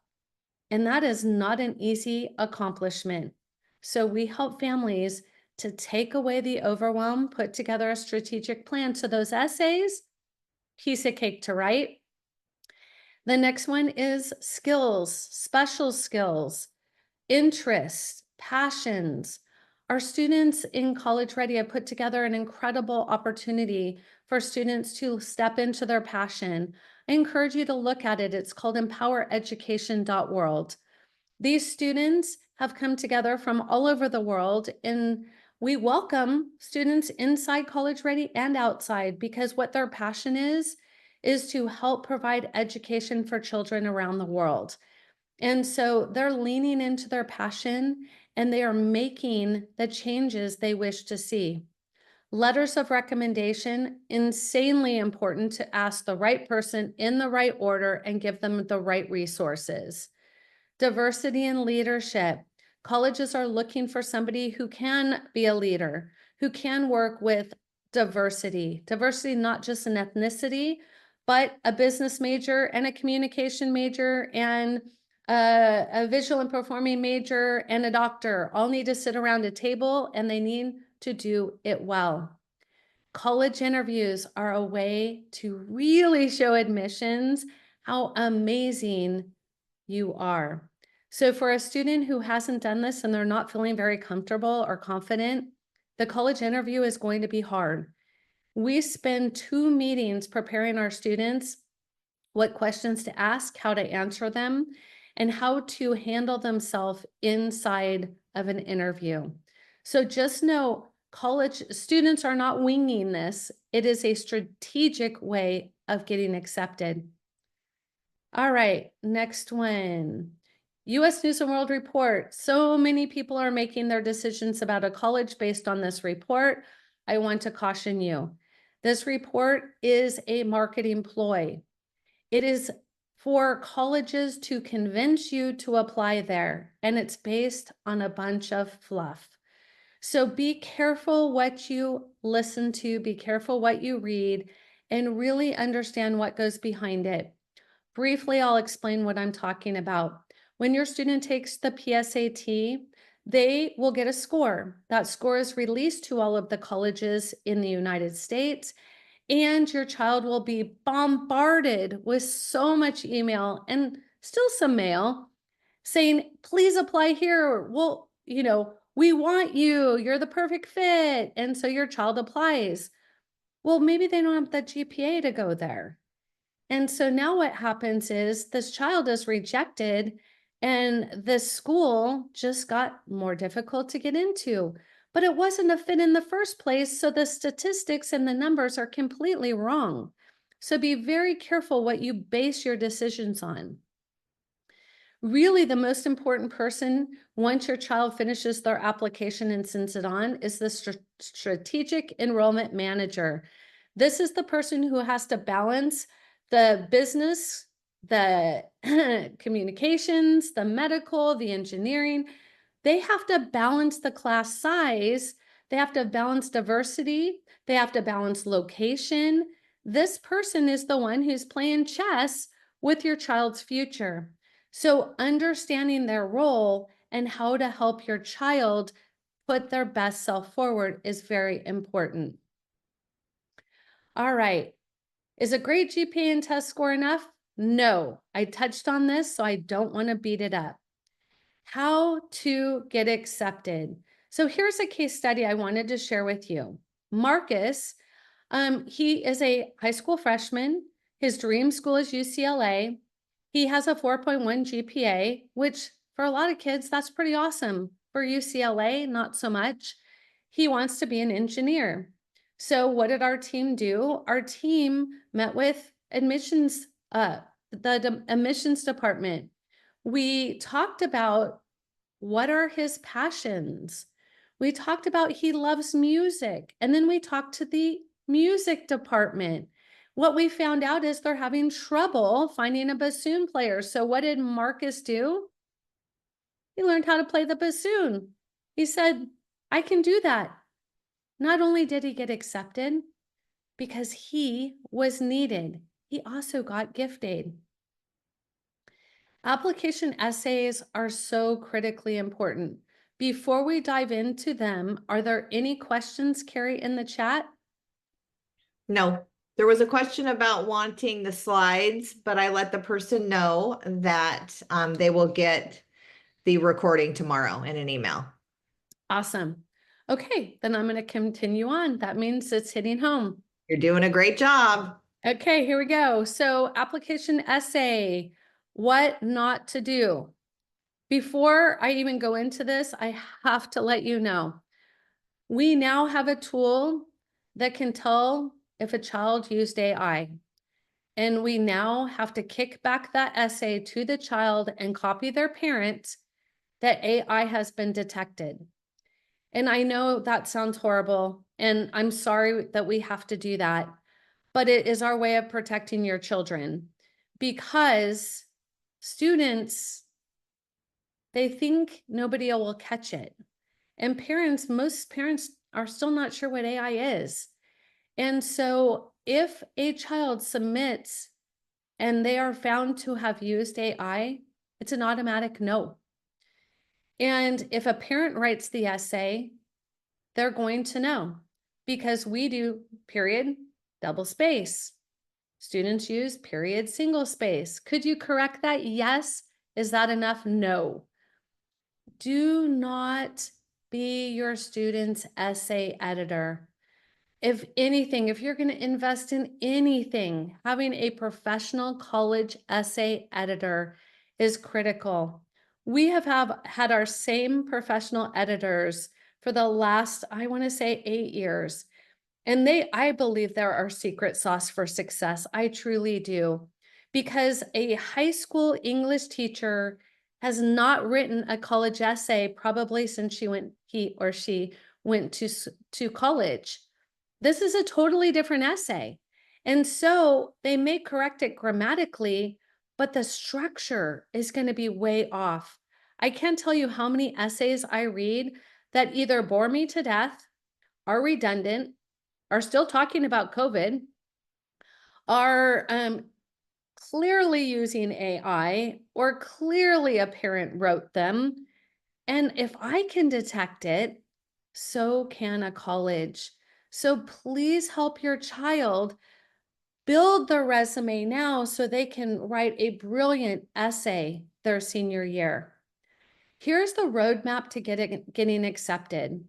Speaker 1: And that is not an easy accomplishment. So we help families to take away the overwhelm, put together a strategic plan. So those essays, piece of cake to write. The next one is skills, special skills, interests, passions. Our students in College Ready have put together an incredible opportunity for students to step into their passion. I encourage you to look at it. It's called empowereducation.world. These students have come together from all over the world, and we welcome students inside College Ready and outside because what their passion is to help provide education for children around the world. And so they're leaning into their passion and they are making the changes they wish to see. Letters of recommendation, insanely important to ask the right person in the right order and give them the right resources. Diversity in leadership. Colleges are looking for somebody who can be a leader, who can work with diversity. Diversity, not just an ethnicity, but a business major and a communication major and a visual and performing major and a doctor all need to sit around a table and they need to do it well. College interviews are a way to really show admissions how amazing you are. So for a student who hasn't done this and they're not feeling very comfortable or confident, the college interview is going to be hard. We spend 2 meetings preparing our students what questions to ask, how to answer them, and how to handle themselves inside of an interview. So just know college students are not winging this. It is a strategic way of getting accepted. All right, next one. US News and World Report. So many people are making their decisions about a college based on this report. I want to caution you. This report is a marketing ploy. It is for colleges to convince you to apply there, and it's based on a bunch of fluff. So be careful what you listen to, be careful what you read, and really understand what goes behind it. Briefly, I'll explain what I'm talking about. When your student takes the PSAT, they will get a score. That score is released to all of the colleges in the United States, and your child will be bombarded with so much email and still some mail saying, please apply here. Well, we want you. You're the perfect fit. And so your child applies. Well, maybe they don't have the GPA to go there. And so now what happens is this child is rejected and this school just got more difficult to get into. But it wasn't a fit in the first place. So the statistics and the numbers are completely wrong. So be very careful what you base your decisions on. Really, the most important person once your child finishes their application and sends it on is the strategic enrollment manager. This is the person who has to balance the business, the communications, the medical, the engineering. They have to balance the class size. They have to balance diversity. They have to balance location. This person is the one who's playing chess with your child's future. So understanding their role and how to help your child put their best self forward is very important. All right. Is a great GPA and test score enough? No, I touched on this, so I don't want to beat it up. How to get accepted. So here's a case study I wanted to share with you. Marcus, he is a high school freshman. His dream school is UCLA. He has a 4.1 GPA, which for a lot of kids, that's pretty awesome. For UCLA, not so much. He wants to be an engineer. So what did our team do? Our team met with admissions, the admissions department. We talked about what are his passions. We talked about he loves music. And then we talked to the music department. What we found out is they're having trouble finding a bassoon player. So what did Marcus do? He learned how to play the bassoon. He said, I can do that. Not only did he get accepted, because he was needed, he also got gifted. Application essays are so critically important. Before we dive into them, are there any questions, Carrie, in the chat?
Speaker 2: No, there was a question about wanting the slides, but I let the person know that they will get the recording tomorrow in an email.
Speaker 1: Awesome. Okay, then I'm going to continue on. That means it's hitting home.
Speaker 2: You're doing a great job.
Speaker 1: Okay, here we go. So application essay, what not to do. Before I even go into this, I have to let you know, we now have a tool that can tell if a child used AI. And we now have to kick back that essay to the child and copy their parents that AI has been detected. And I know that sounds horrible, and I'm sorry that we have to do that, but it is our way of protecting your children because students, they think nobody will catch it. And parents, most parents are still not sure what AI is. And so if a child submits and they are found to have used AI, it's an automatic no. And if a parent writes the essay, they're going to know because we do period, double space. Students use period, single space. Could you correct that? Yes. Is that enough? No. Do not be your student's essay editor. If anything, if you're going to invest in anything, having a professional college essay editor is critical. We have had our same professional editors for the last, I want to say 8 years. And I believe they're our secret sauce for success. I truly do. Because a high school English teacher has not written a college essay probably since he or she went to college. This is a totally different essay. And so they may correct it grammatically, but the structure is going to be way off. I can't tell you how many essays I read that either bore me to death, are redundant, are still talking about COVID, are clearly using AI, or clearly a parent wrote them. And if I can detect it, so can a college. So please help your child build their resume now so they can write a brilliant essay their senior year. Here's the roadmap to getting accepted,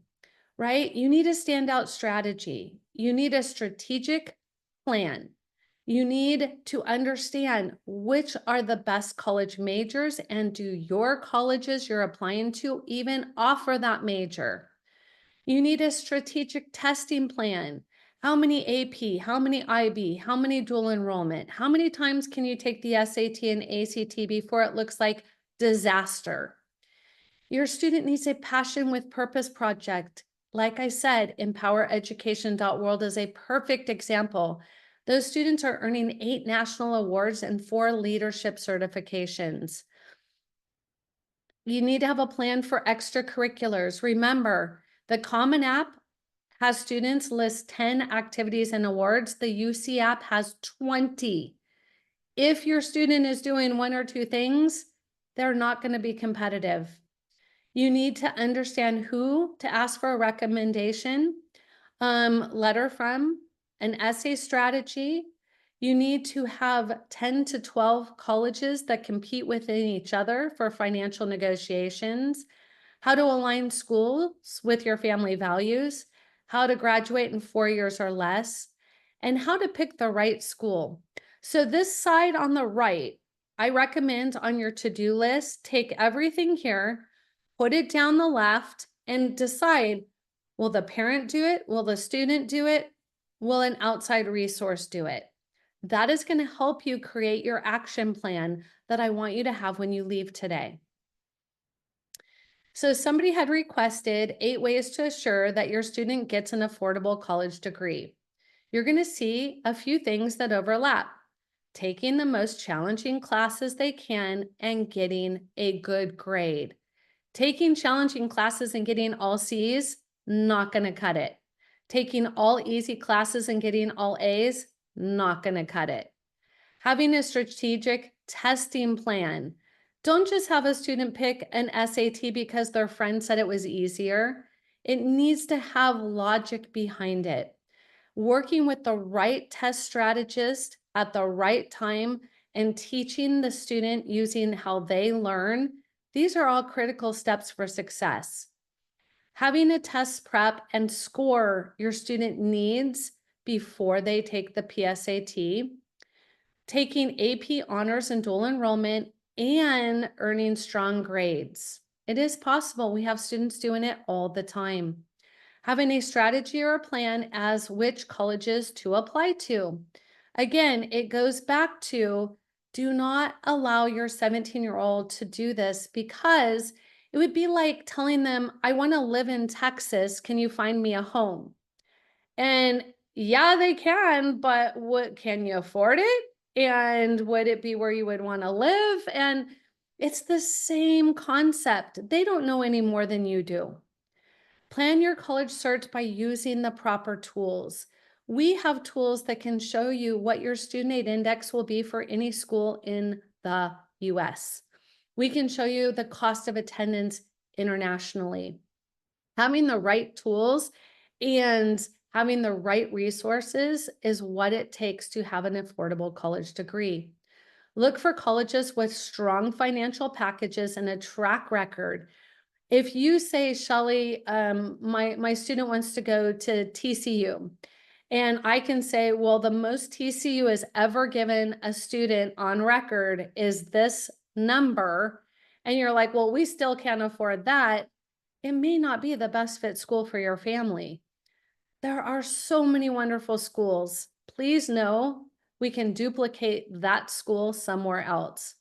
Speaker 1: right? You need a standout strategy. You need a strategic plan. You need to understand which are the best college majors, and do your colleges you're applying to even offer that major? You need a strategic testing plan. How many AP, how many IB, how many dual enrollment? How many times can you take the SAT and ACT before it looks like disaster? Your student needs a passion with purpose project. Like I said, empowereducation.world is a perfect example. Those students are earning 8 national awards and 4 leadership certifications. You need to have a plan for extracurriculars. Remember, the Common App has students list 10 activities and awards. The UC app has 20. If your student is doing 1 or 2 things, they're not going to be competitive. You need to understand who to ask for a recommendation letter from, an essay strategy. You need to have 10 to 12 colleges that compete within each other for financial negotiations, how to align schools with your family values, how to graduate in 4 years or less, and how to pick the right school. So this side on the right, I recommend on your to-do list, take everything here, put it down the left, and decide, will the parent do it? Will the student do it? Will an outside resource do it? That is going to help you create your action plan that I want you to have when you leave today. So somebody had requested 8 ways to assure that your student gets an affordable college degree. You're going to see a few things that overlap. Taking the most challenging classes they can and getting a good grade. Taking challenging classes and getting all C's, not going to cut it. Taking all easy classes and getting all A's, not going to cut it. Having a strategic testing plan. Don't just have a student pick an SAT because their friend said it was easier. It needs to have logic behind it. Working with the right test strategist at the right time and teaching the student using how they learn, these are all critical steps for success. Having a test prep and score your student needs before they take the PSAT, taking AP honors and dual enrollment, and earning strong grades. It is possible. We have students doing it all the time. Having a strategy or a plan as which colleges to apply to. Again, it goes back to, do not allow your 17-year-old to do this, because it would be like telling them, I want to live in Texas. Can you find me a home? And yeah, they can, but what, can you afford it? And would it be where you would want to live? And it's the same concept. They don't know any more than you do. Plan your college search by using the proper tools. We have tools that can show you what your student aid index will be for any school in the US. We can show you the cost of attendance internationally. Having the right tools and having the right resources is what it takes to have an affordable college degree. Look for colleges with strong financial packages and a track record. If you say, Shelley, my student wants to go to TCU, and I can say, well, the most TCU has ever given a student on record is this number, and you're like, well, we still can't afford that, it may not be the best fit school for your family. There are so many wonderful schools. Please know we can duplicate that school somewhere else.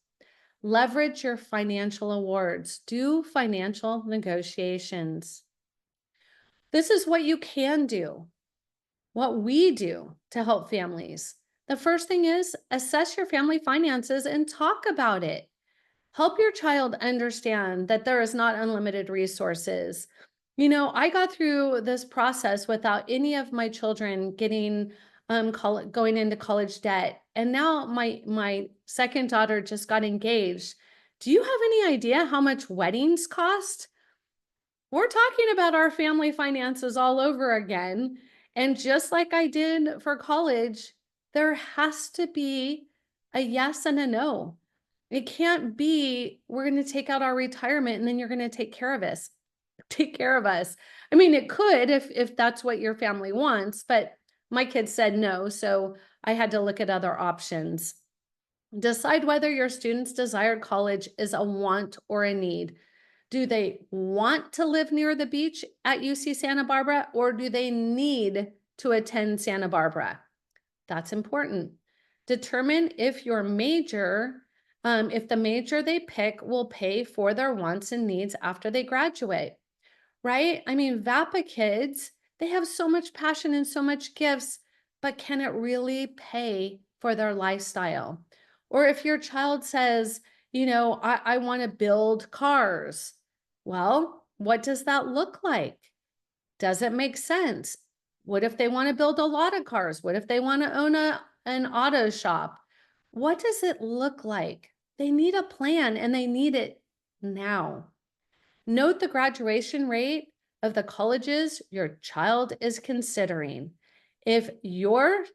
Speaker 1: Leverage your financial awards. Do financial negotiations. This is what you can do, what we do to help families. The first thing is assess your family finances and talk about it. Help your child understand that there is not unlimited resources. You know, I got through this process without any of my children getting going into college debt. And now my second daughter just got engaged. Do you have any idea how much weddings cost? We're talking about our family finances all over again. And just like I did for college, there has to be a yes and a no. It can't be, we're going to take out our retirement and then you're going to take care of us. Take care of us. I mean, it could if that's what your family wants, but my kids said no, so I had to look at other options. Decide whether your student's desired college is a want or a need. Do they want to live near the beach at UC Santa Barbara, or do they need to attend Santa Barbara? That's important. Determine if your major, if the major they pick will pay for their wants and needs after they graduate, right? I mean, VAPA kids, they have so much passion and so much gifts, but can it really pay for their lifestyle? Or if your child says, you know, I want to build cars. Well, what does that look like? Does it make sense? What if they want to build a lot of cars? What if they want to own an auto shop? What does it look like? They need a plan and they need it now. Note the graduation rate of the colleges your child is considering. If your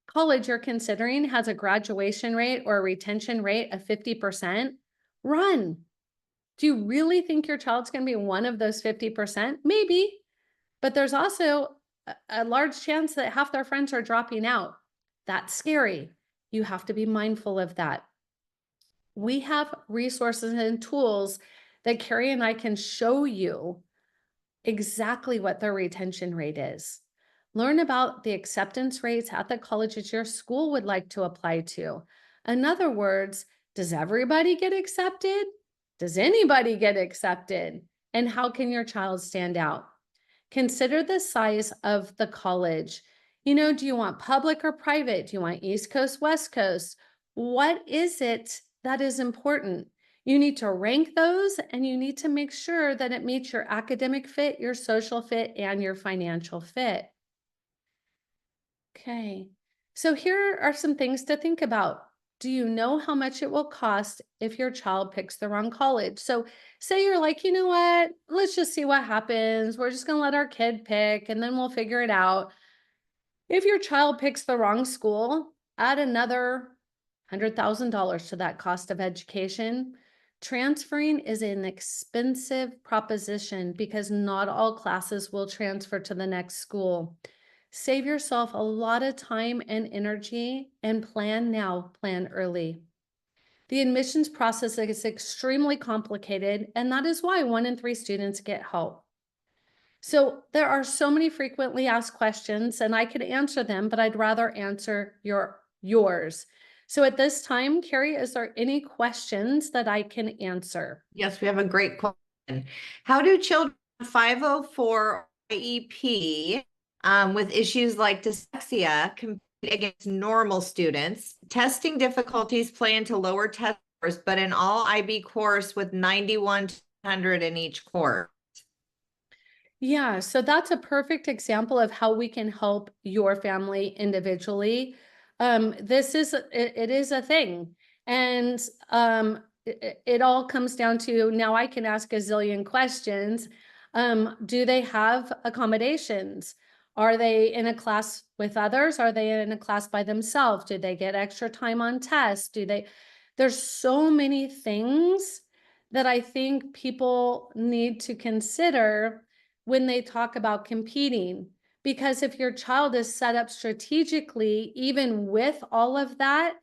Speaker 1: college you're considering has a graduation rate or a retention rate of 50%, run. Do you really think your child's going to be one of those 50%? Maybe, but there's also a large chance that half their friends are dropping out. That's scary. You have to be mindful of that. We have resources and tools that Carrie and I can show you exactly what their retention rate is. Learn about the acceptance rates at the colleges your school would like to apply to. In other words, does everybody get accepted? Does anybody get accepted? And how can your child stand out? Consider the size of the college. You know, do you want public or private? Do you want East Coast, West Coast? What is it that is important? You need to rank those and you need to make sure that it meets your academic fit, your social fit, and your financial fit. Okay, so here are some things to think about. Do you know how much it will cost if your child picks the wrong college? So say you're like, you know what, let's just see what happens. We're just gonna let our kid pick and then we'll figure it out. If your child picks the wrong school, add another $100,000 to that cost of education. Transferring is an expensive proposition because not all classes will transfer to the next school. Save yourself a lot of time and energy and plan now, plan early. The admissions process is extremely complicated, and that is why 1 in 3 students get help. So there are so many frequently asked questions, and I could answer them, but I'd rather answer yours. So at this time, Carrie, is there any questions that I can answer?
Speaker 2: Yes, we have a great question. How do children 504 IEP with issues like dyslexia compete against normal students? Testing difficulties play into lower test scores, but in all IB course with 91 to 100 in each course.
Speaker 1: Yeah, so that's a perfect example of how we can help your family individually. This is it is a thing, and it all comes down to now. I can ask a zillion questions. Do they have accommodations? Are they in a class with others? Are they in a class by themselves? Do they get extra time on tests? Do they? There's so many things that I think people need to consider when they talk about competing. Because if your child is set up strategically, even with all of that,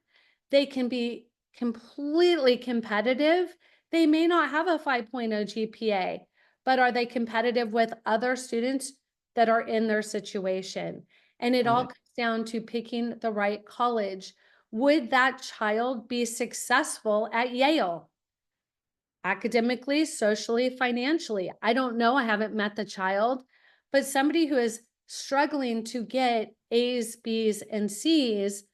Speaker 1: they can be completely competitive. They may not have a 5.0 GPA, but are they competitive with other students that are in their situation? And it all comes down to picking the right college. Would that child be successful at Yale? Academically, socially, financially. I don't know. I haven't met the child, but somebody who is struggling to get A's, B's, and C's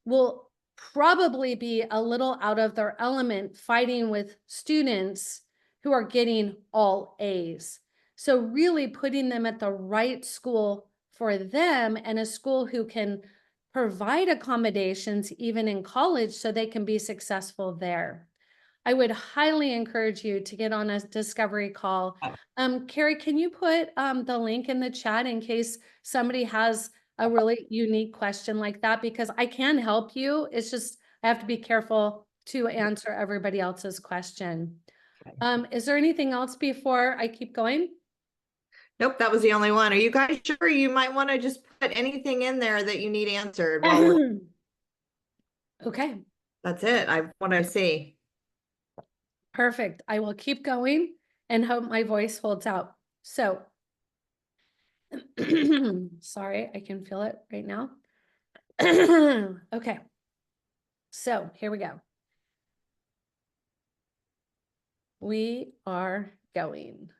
Speaker 1: will probably be a little out of their element fighting with students who are getting all A's. So really putting them at the right school for them, and a school who can provide accommodations even in college so they can be successful there. I would highly encourage you to get on a discovery call. Carrie, can you put the link in the chat in case somebody has a really unique question like that? Because I can help you. It's just I have to be careful to answer everybody else's question. Is there anything else before I keep going?
Speaker 2: Nope, that was the only one. Are you guys sure you might want to just put anything in there that you need answered while we're,
Speaker 1: Okay,
Speaker 2: that's it. I want to see.
Speaker 1: perfect. I will keep going and hope my voice holds out. So, sorry, I can feel it right now. Okay, so here we go. We are going.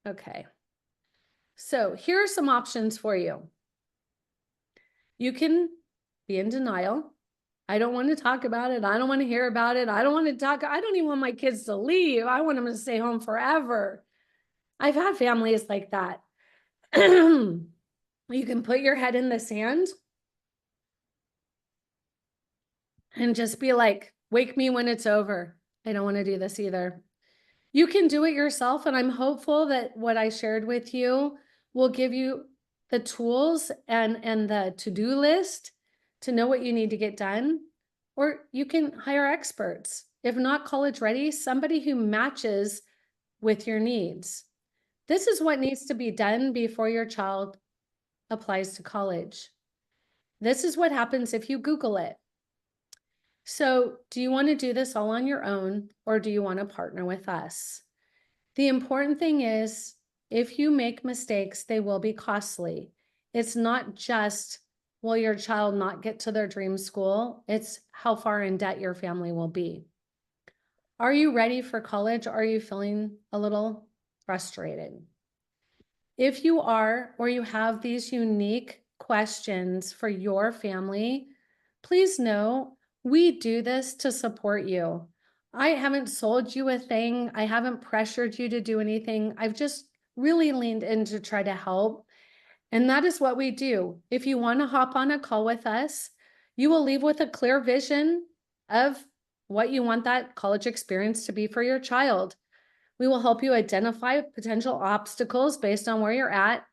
Speaker 1: Okay, so here are some options for you. You can be in denial. I don't want to talk about it. I don't want to hear about it. I don't even want my kids to leave. I want them to stay home forever. I've had families like that. You can put your head in the sand and just be like, wake me when it's over. I don't want to do this either. You can do it yourself, and I'm hopeful that what I shared with you will give you the tools and the to-do list to know what you need to get done. Or you can hire experts. If not college ready, somebody who matches with your needs. This is what needs to be done before your child applies to college. This is what happens if you Google it. So, do you want to do this all on your own, or do you want to partner with us? The important thing is, if you make mistakes, they will be costly. It's not just, will your child not get to their dream school? It's how far in debt your family will be. Are you ready for college? Are you feeling a little frustrated? If you are, or you have these unique questions for your family, please know we do this to support you. I haven't sold you a thing. I haven't pressured you to do anything. I've just really leaned in to try to help. And that is what we do. If you want to hop on a call with us, you will leave with a clear vision of what you want that college experience to be for your child. We will help you identify potential obstacles based on where you're at,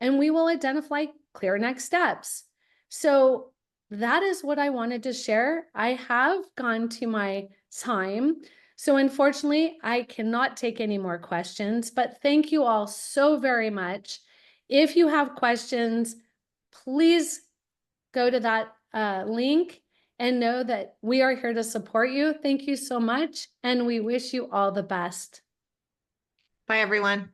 Speaker 1: and we will identify clear next steps. So that is what I wanted to share. I have gone to my time. So unfortunately, I cannot take any more questions, but thank you all so very much. If you have questions, please go to that link and know that we are here to support you. Thank you so much, and we wish you all the best.
Speaker 2: Bye, everyone.